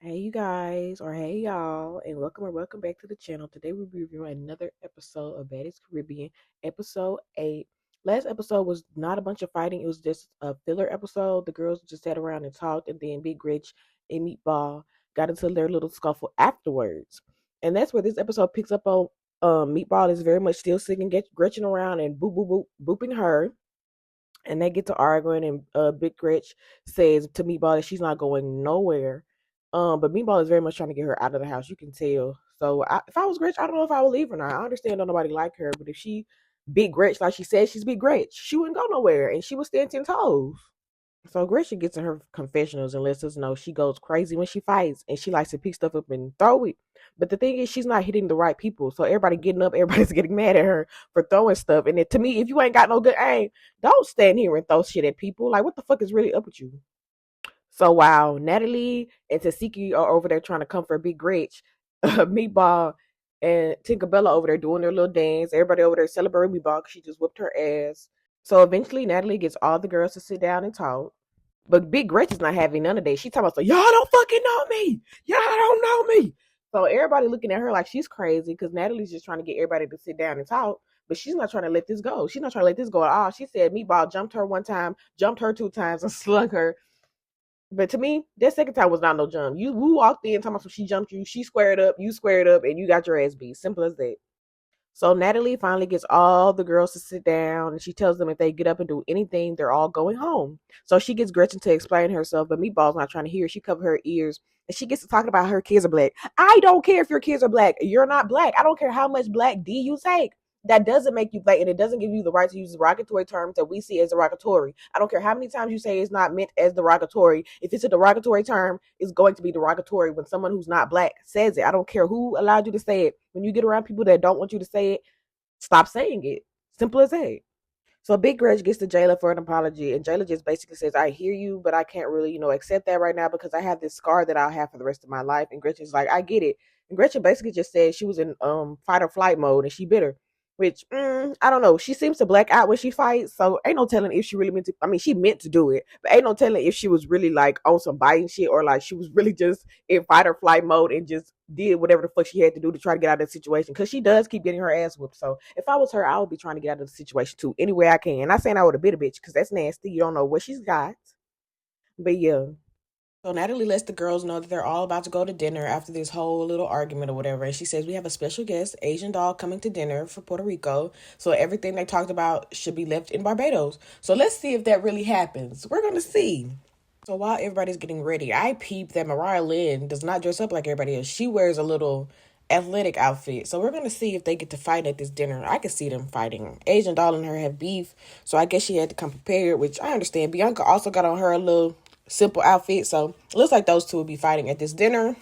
Hey you guys, or hey y'all, and welcome back to the channel. Today we'll be reviewing another episode of Baddies Caribbean, episode 8. Last episode was not a bunch of fighting, it was just a filler episode. The girls just sat around and talked, and then Big Rich and Meatball got into their little scuffle afterwards. And that's where this episode picks up on. Meatball is very much still singing Gretchen around and booping her, and they get to arguing, and Big Gretch says to Meatball that she's not going nowhere. But Meatball is very much trying to get her out of the house. You can tell. So if I was Gretch, I don't know if I would leave or not. I understand that nobody like her, but if she Big Gretch, like she said, she's Big Gretch, she wouldn't go nowhere, and she would stand 10 toes. So Gretchen gets in her confessionals and lets us know she goes crazy when she fights, and she likes to pick stuff up and throw it. But the thing is, she's not hitting the right people. So everybody getting up, everybody's getting mad at her for throwing stuff. And to me, if you ain't got no good aim, don't stand here and throw shit at people. Like, what the fuck is really up with you? So while Natalie and Tasiki are over there trying to comfort Big Gretch, Meatball and Tinkerbella over there doing their little dance. Everybody over there celebrating Meatball because she just whooped her ass. So eventually, Natalie gets all the girls to sit down and talk. But Big Gretch is not having none of that. She talking about, so y'all don't fucking know me. Y'all don't know me. So everybody looking at her like she's crazy because Natalie's just trying to get everybody to sit down and talk. But she's not trying to let this go. She's not trying to let this go at all. She said Meatball jumped her one time, jumped her 2 times, and slung her. But to me, that second time was not no jump. You walked in talking about she jumped you, she squared up, you squared up, and you got your ass beat. Simple as that. So Natalie finally gets all the girls to sit down, and she tells them if they get up and do anything, they're all going home. So she gets Gretchen to explain herself, but Meatball's not trying to hear. She covers her ears, and she gets to talking about her kids are black. I don't care if your kids are black. You're not black. I don't care how much black D you take. That doesn't make you black, and it doesn't give you the right to use derogatory terms that we see as derogatory. I don't care how many times you say it's not meant as derogatory. If it's a derogatory term, it's going to be derogatory when someone who's not black says it. I don't care who allowed you to say it. When you get around people that don't want you to say it, stop saying it. Simple as that. So Big Grudge gets to Jayla for an apology, and Jayla just basically says, I hear you, but I can't really, accept that right now because I have this scar that I'll have for the rest of my life. And Gretchen's like, I get it. And Gretchen basically just said she was in fight or flight mode and she bitter. Which I don't know. She seems to black out when she fights, so ain't no telling if she really meant to. I mean, she meant to do it, but ain't no telling if she was really like on some biting shit or like she was really just in fight or flight mode and just did whatever the fuck she had to do to try to get out of the situation. Because she does keep getting her ass whooped. So if I was her, I would be trying to get out of the situation too, any way I can. Not saying I would have bit a bitch because that's nasty. You don't know what she's got, but yeah. So Natalie lets the girls know that they're all about to go to dinner after this whole little argument or whatever. And she says, we have a special guest, Asian doll, coming to dinner for Puerto Rico. So everything they talked about should be left in Barbados. So let's see if that really happens. We're going to see. So while everybody's getting ready, I peep that Mariah Lynn does not dress up like everybody else. She wears a little athletic outfit. So we're going to see if they get to fight at this dinner. I can see them fighting. Asian doll and her have beef. So I guess she had to come prepared, which I understand. Bianca also got on her little simple outfit. So it looks like those two will be fighting at this dinner.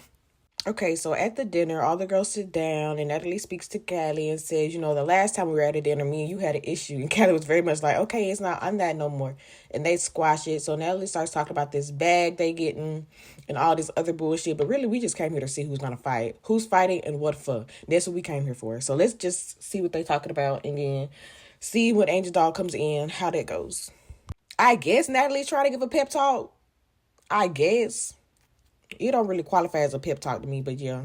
Okay, so at the dinner, all the girls sit down, and Natalie speaks to Callie and says, the last time we were at a dinner, me and you had an issue. And Callie was very much like, okay, it's not, I'm not no more. And they squash it. So Natalie starts talking about this bag they getting and all this other bullshit. But really, we just came here to see who's going to fight, who's fighting, and what for. That's what we came here for. So let's just see what they're talking about and then see when Angel Doll comes in, how that goes. I guess Natalie's trying to give a pep talk. I guess. It don't really qualify as a pep talk to me, but yeah.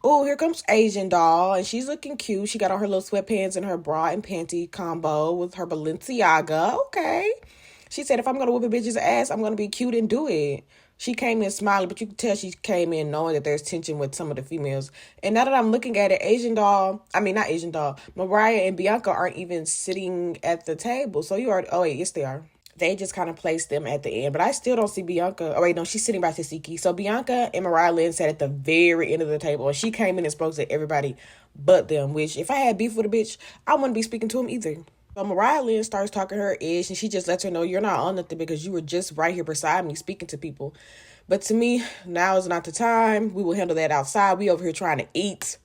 Oh, here comes Asian doll, and she's looking cute. She got on her little sweatpants and her bra and panty combo with her Balenciaga. Okay. She said, if I'm going to whoop a bitch's ass, I'm going to be cute and do it. She came in smiling, but you can tell she came in knowing that there's tension with some of the females. And now that I'm looking at it, not Asian doll, Mariah and Bianca aren't even sitting at the table. So you already, oh wait, yes they are. They just kind of placed them at the end. But I still don't see Bianca. Oh, wait, no, she's sitting by Tasiki. So Bianca and Mariah Lynn sat at the very end of the table. And she came in and spoke to everybody but them. Which, if I had beef with a bitch, I wouldn't be speaking to him either. So Mariah Lynn starts talking her ish. And she just lets her know, you're not on nothing because you were just right here beside me speaking to people. But to me, now is not the time. We will handle that outside. We over here trying to eat.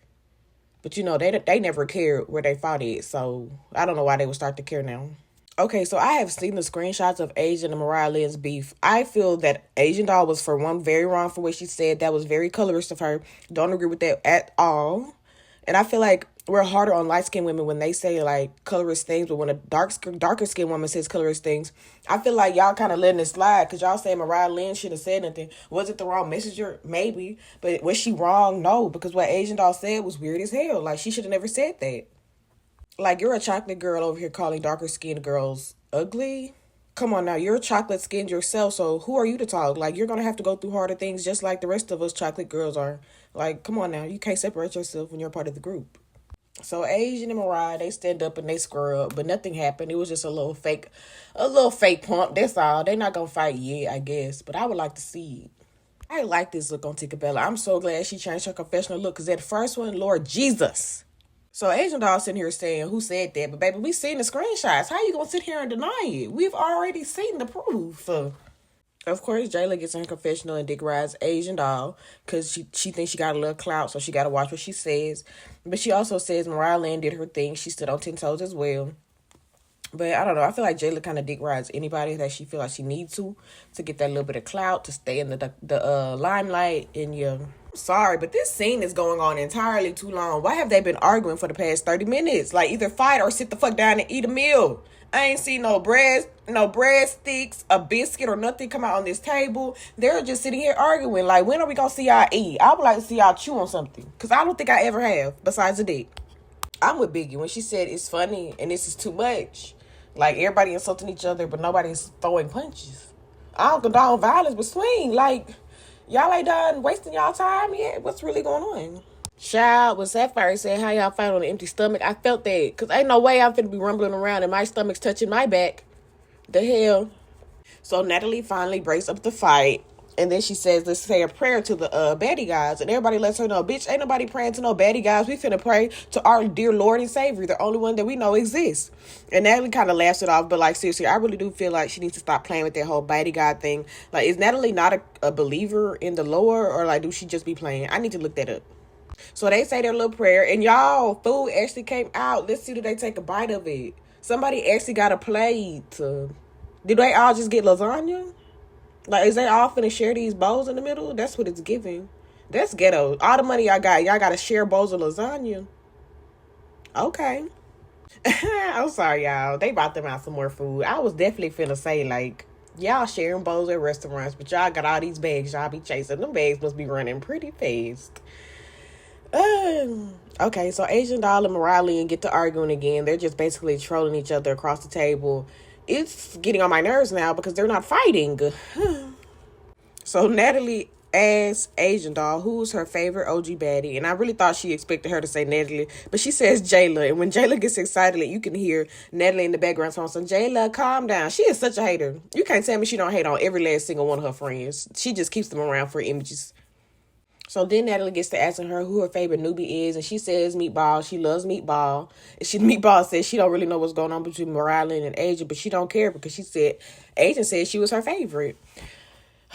But, they never cared where they fought it. So I don't know why they would start to care now. Okay, so I have seen the screenshots of Asian and Mariah Lynn's beef. I feel that Asian Doll was, for one, very wrong for what she said. That was very colorist of her. Don't agree with that at all. And I feel like we're harder on light skinned women when they say like colorist things, but when a darker skinned woman says colorist things, I feel like y'all kind of letting it slide because y'all say Mariah Lynn should have said nothing. Was it the wrong messenger? Maybe, but was she wrong? No, because what Asian Doll said was weird as hell. Like she should have never said that. Like you're a chocolate girl over here calling darker skinned girls ugly. Come on now, you're chocolate skinned yourself, so who are you to talk? Like you're gonna have to go through harder things just like the rest of us chocolate girls are. Like, come on now, you can't separate yourself when you're part of the group. So Asian and Mariah, they stand up and they square up, but nothing happened. It was just a little fake pump. That's all. They not gonna fight yet, I guess. But I would like to see it. I like this look on Tinkerbella. I'm so glad she changed her confessional look, because that first one, Lord Jesus. So Asian Doll sitting here saying, who said that? But baby, we seen the screenshots. How you gonna sit here and deny it? We've already seen the proof. Of course, Jayla gets in her confessional and dick rides Asian Doll because she thinks she got a little clout, so she got to watch what she says. But she also says Mariah Lynn did her thing. She stood on 10 toes as well. But I don't know. I feel like Jayla kind of dick rides anybody that she feel like she needs to get that little bit of clout, to stay in the limelight. And yeah, sorry, but this scene is going on entirely too long. Why have they been arguing for the past 30 minutes? Like, either fight or sit the fuck down and eat a meal. I ain't seen no breadsticks, a biscuit, or nothing come out on this table. They're just sitting here arguing. Like, when are we gonna see y'all eat? I would like to see y'all chew on something, because I don't think I ever have, besides a dick. I'm with Biggie when she said it's funny and this is too much. Like, everybody insulting each other, but nobody's throwing punches. I don't condone violence, but swing. Like, y'all ain't done wasting y'all time yet? What's really going on? Child, when Sapphire said how y'all fight on an empty stomach, I felt that. Because ain't no way I'm finna be rumbling around and my stomach's touching my back. The hell? So Natalie finally breaks up the fight. And then she says, let's say a prayer to the baddie guys. And everybody lets her know, bitch, ain't nobody praying to no baddie guys. We finna pray to our dear Lord and Savior, the only one that we know exists. And Natalie kind of laughs it off. But, like, seriously, I really do feel like she needs to stop playing with that whole baddie god thing. Like, is Natalie not a believer in the Lord? Or, like, do she just be playing? I need to look that up. So they say their little prayer. And, y'all, food actually came out. Let's see, do they take a bite of it? Somebody actually got a plate. Did they all just get lasagna? Like, is they all finna share these bowls in the middle? That's what it's giving. That's ghetto. All the money y'all gotta share bowls of lasagna. Okay. I'm sorry, y'all. They bought them out some more food. I was definitely finna say, like, y'all sharing bowls at restaurants, but y'all got all these bags y'all be chasing. Them bags must be running pretty fast. Okay, so Asian Doll and Mariah Lynn get to arguing again. They're just basically trolling each other across the table. It's getting on my nerves now because they're not fighting. So Natalie asks Asian Doll who's her favorite OG baddie. And I really thought she expected her to say Natalie. But she says Jayla. And when Jayla gets excited, you can hear Natalie in the background saying, Jayla, calm down. She is such a hater. You can't tell me she don't hate on every last single one of her friends. She just keeps them around for images. So then Natalie gets to asking her who her favorite newbie is, and she says Meatball. She loves Meatball. Meatball says she don't really know what's going on between Mariah Lynn and Asian, but she don't care because she said Asian said she was her favorite.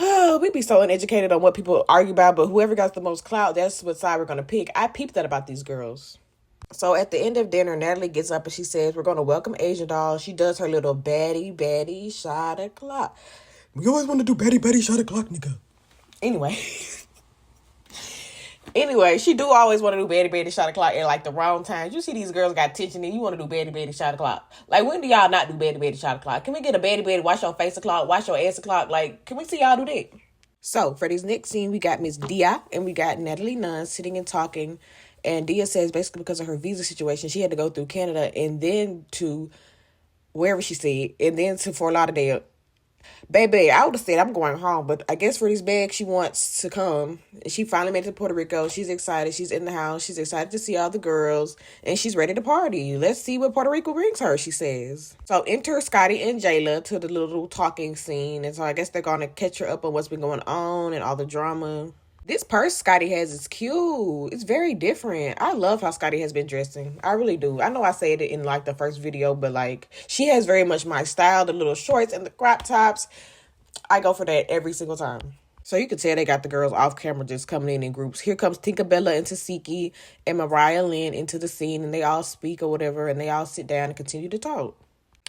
We be so uneducated on what people argue about, but whoever got the most clout, that's what side we're going to pick. I peeped that about these girls. So at the end of dinner, Natalie gets up and she says, we're going to welcome Asian Doll. She does her little baddie shot o'clock. We always want to do baddie shot o'clock, nigga. Anyway, she do always want to do baddie shot o'clock at, like, the wrong times. You see these girls got tension and you want to do baddie shot o'clock. Like, when do y'all not do baddie shot o'clock? Can we get a baddie wash your face o'clock, wash your ass o'clock? Like, can we see y'all do that? So, for this next scene, we got Miss Dia and we got Natalie Nunn sitting and talking. And Dia says basically because of her visa situation, she had to go through Canada and then to wherever she said, and then to Fort Lauderdale. Baby, I would have said I'm going home, but I guess for this bag, she wants to come. She finally made it to Puerto Rico. She's excited. She's in the house. She's excited to see all the girls, and she's ready to party. Let's see what Puerto Rico brings her, she says. So enter Scotty and Jayla to the little talking scene, and so I guess they're going to catch her up on what's been going on and all the drama. This purse Scotty has is cute. It's very different. I love how Scotty has been dressing. I really do. I know I said it in, like, the first video, but, like, she has very much my style. The little shorts and the crop tops. I go for that every single time. So you can tell they got the girls off camera just coming in groups. Here comes Tinkerbella and Tasiki and Mariah Lynn into the scene, and they all speak or whatever, and they all sit down and continue to talk.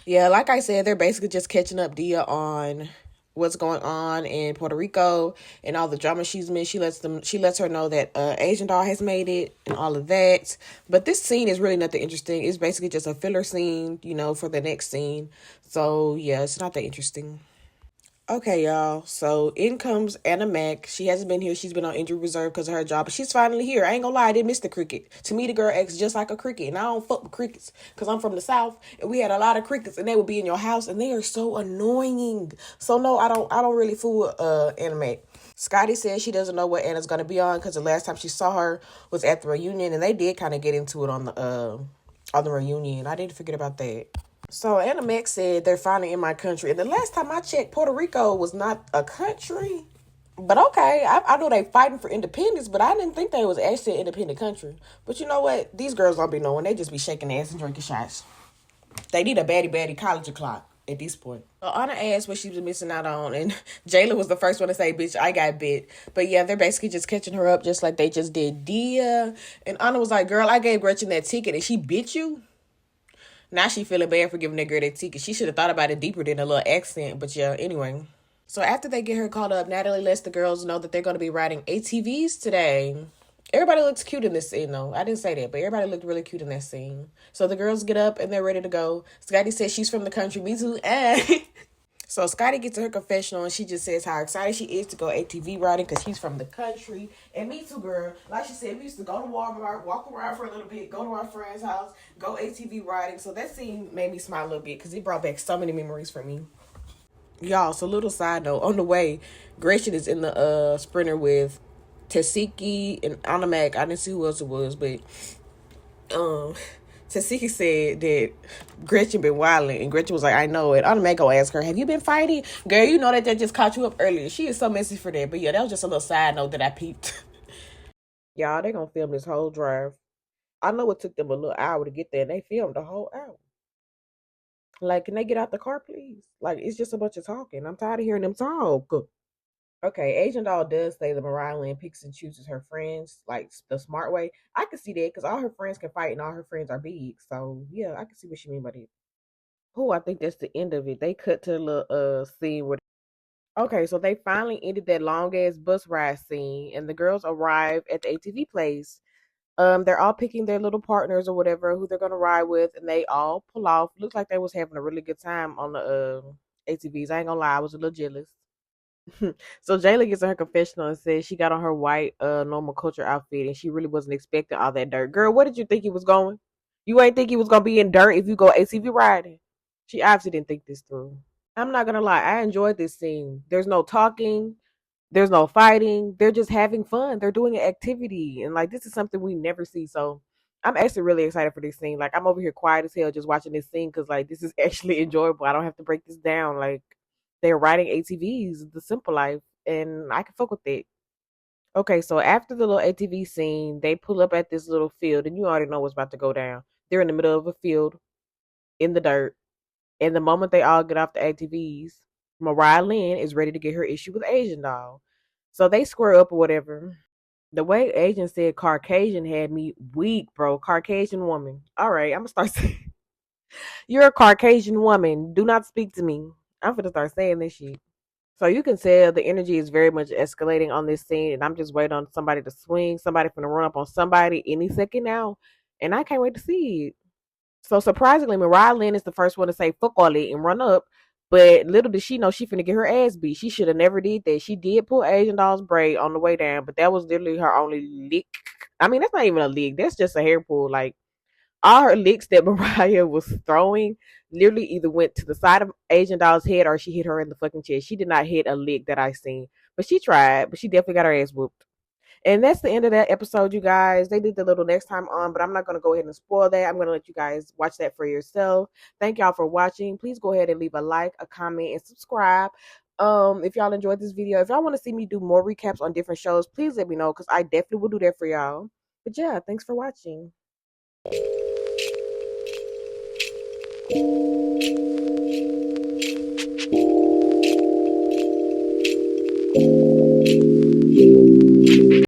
Yeah, like I said, they're basically just catching up Dia on what's going on in Puerto Rico and all the drama she's missed. She lets her know that Asian doll has made it and all of that. But this scene is really nothing interesting. It's basically just a filler scene, for the next scene. So yeah, it's not that interesting. Okay, y'all. So in comes Anna Mac. She hasn't been here. She's been on injury reserve because of her job, but she's finally here. I ain't gonna lie, I didn't miss the cricket. To me, the girl acts just like a cricket, and I don't fuck with crickets because I'm from the South, and we had a lot of crickets, and they would be in your house, and they are so annoying. So no, I don't really fool with Anna Mac. Scotty says she doesn't know what Anna's gonna be on because the last time she saw her was at the reunion, and they did kind of get into it on the reunion. I didn't forget about that. So Anna Mac said they're finally in my country. And the last time I checked, Puerto Rico was not a country. But okay, I know they fighting for independence, but I didn't think they was actually an independent country. But you know what? These girls don't be knowing. They just be shaking ass and drinking shots. They need a baddie college clock at this point. So Anna asked what she was missing out on, and Jayla was the first one to say, bitch, I got bit. But yeah, they're basically just catching her up just like they just did Dia. And Anna was like, girl, I gave Gretchen that ticket and she bit you? Now she feeling bad for giving that girl that ticket. She should have thought about it deeper than a little accent. But yeah, anyway. So after they get her caught up, Natalie lets the girls know that they're going to be riding ATVs today. Everybody looks cute in this scene, though. I didn't say that, but everybody looked really cute in that scene. So the girls get up and they're ready to go. Scotty says she's from the country. Me too. So Scotty gets to her confessional and she just says how excited she is to go ATV riding because she's from the country. And me too, girl. Like she said, we used to go to Walmart, walk around for a little bit, go to our friend's house, go ATV riding. So that scene made me smile a little bit because it brought back so many memories for me. Y'all, so little side note, on the way, Gretchen is in the sprinter with Tasiki and Anna Mac. I didn't see who else it was, but Tasiki said that Gretchen been wilding, and Gretchen was like, I know it. Anna Mac go ask her, have you been fighting? Girl, you know that just caught you up earlier. She is so messy for that. But yeah, that was just a little side note that I peeped. Y'all, they gonna film this whole drive. I know it took them a little hour to get there, and they filmed the whole hour. Like, can they get out the car, please? Like, it's just a bunch of talking. I'm tired of hearing them talk. Okay, Asian Doll does say that Mariah Lynn picks and chooses her friends like the smart way. I can see that because all her friends can fight and all her friends are big. So yeah, I can see what she mean by that. Oh, I think that's the end of it. They cut to the little scene where okay, so they finally ended that long ass bus ride scene and the girls arrive at the ATV place. They're all picking their little partners or whatever who they're gonna ride with, and they all pull off. Looks like they was having a really good time on the ATVs. I ain't gonna lie, I was a little jealous. So Jayla gets in her confessional and says she got on her white normal culture outfit and she really wasn't expecting all that dirt. Girl, where did you think he was going? You ain't think he was gonna be in dirt if you go ATV riding. She obviously didn't think this through. I'm not gonna lie, I enjoyed this scene. There's no talking, there's no fighting. They're just having fun. They're doing an activity. And like this is something we never see. So I'm actually really excited for this scene. Like I'm over here quiet as hell just watching this scene because like this is actually enjoyable. I don't have to break this down. Like they're riding ATVs, the simple life, and I can fuck with it. Okay, so after the little ATV scene, they pull up at this little field, and you already know what's about to go down. They're in the middle of a field in the dirt, and the moment they all get off the ATVs, Mariah Lynn is ready to get her issue with Asian Doll. So they square up or whatever. The way Asian said Caucasian had me weak, bro. Caucasian woman. All right, I'm gonna start saying, you're a Caucasian woman. Do not speak to me. I'm gonna start saying this shit. So you can tell the energy is very much escalating on this scene, and I'm just waiting on somebody to swing, somebody finna run up on somebody any second now, and I can't wait to see it. So surprisingly, Mariah Lynn is the first one to say fuck all it and run up. But little did she know she finna get her ass beat. She should have never did that. She did pull Asian Doll's braid on the way down, but that was literally her only lick. I mean, that's not even a lick. That's just a hair pull. Like all her licks that Mariah was throwing literally either went to the side of Asian Doll's head or she hit her in the fucking chest. She did not hit a lick that I seen. But she tried, but she definitely got her ass whooped. And that's the end of that episode, you guys. They did the little next time on, but I'm not going to go ahead and spoil that. I'm going to let you guys watch that for yourself. Thank y'all for watching. Please go ahead and leave a like, a comment, and subscribe. If y'all enjoyed this video, if y'all want to see me do more recaps on different shows, please let me know because I definitely will do that for y'all. But yeah, thanks for watching.